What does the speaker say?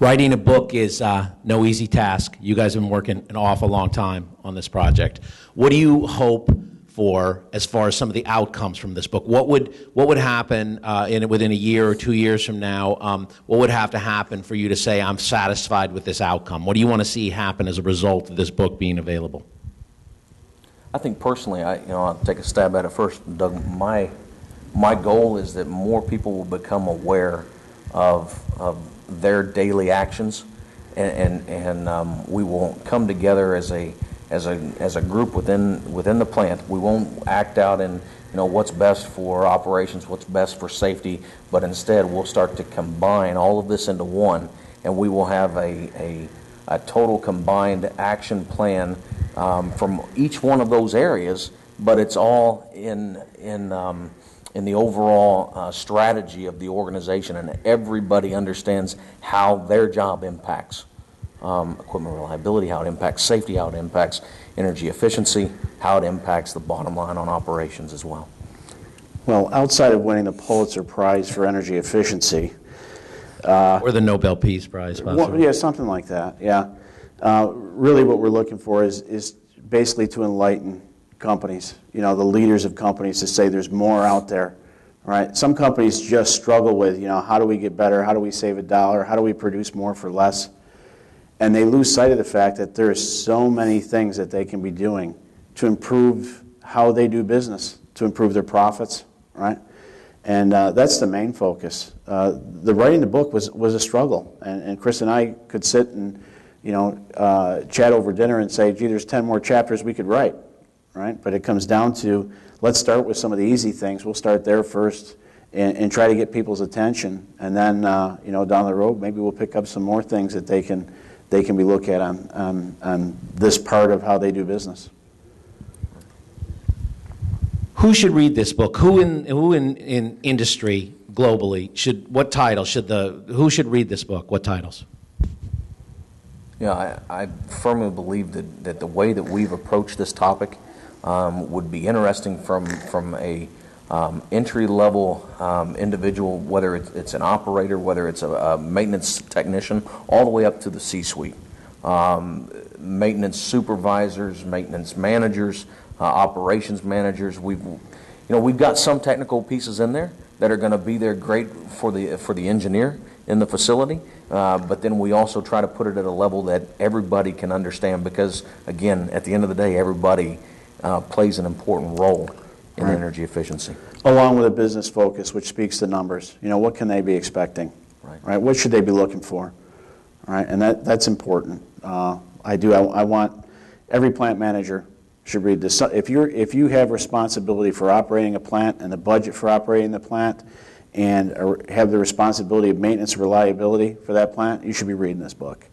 Writing a book is no easy task. You guys have been working an awful long time on this project. What do you hope for as far as some of the outcomes from this book? What would happen within a year or 2 years from now? What would have to happen for you to say, I'm satisfied with this outcome? What do you want to see happen as a result of this book being available? I think personally, I'll take a stab at it first, Doug. My goal is that more people will become aware of their daily actions, and we will come together as a group within the plant. We won't act out in what's best for operations, what's best for safety, but instead we'll start to combine all of this into one, and we will have a total combined action plan from each one of those areas. But it's all in the overall strategy of the organization, and everybody understands how their job impacts equipment reliability, how it impacts safety, how it impacts energy efficiency, how it impacts the bottom line on operations as well. Well, outside of winning the Pulitzer Prize for energy efficiency, or the Nobel Peace Prize, possibly. Well, yeah, something like that. Yeah, really, what we're looking for is basically to enlighten companies, the leaders of companies, to say there's more out there, right? Some companies just struggle with, how do we get better? How do we save $1? How do we produce more for less? And they lose sight of the fact that there are so many things that they can be doing to improve how they do business, to improve their profits, right? And that's the main focus. The writing the book was a struggle, and Chris and I could sit and chat over dinner and say, gee, there's 10 more chapters we could write. Right? But it comes down to, let's start with some of the easy things. We'll start there first and try to get people's attention. And then, down the road, maybe we'll pick up some more things that they can be looked at on this part of how they do business. Who should read this book? Who in industry globally who should read this book? What titles? Yeah, I firmly believe that the way that we've approached this topic would be interesting from a entry-level individual, whether it's an operator, whether it's a maintenance technician, all the way up to the C-suite. Maintenance supervisors, maintenance managers, operations managers. We've got some technical pieces in there that are going to be there great for the engineer in the facility, but then we also try to put it at a level that everybody can understand, because again, at the end of the day, everybody plays an important role in energy efficiency. Along with a business focus, which speaks to numbers. What can they be expecting? Right? What should they be looking for? Right? And that's important. I want every plant manager should read this. If you have responsibility for operating a plant and the budget for operating the plant, and have the responsibility of maintenance reliability for that plant, you should be reading this book.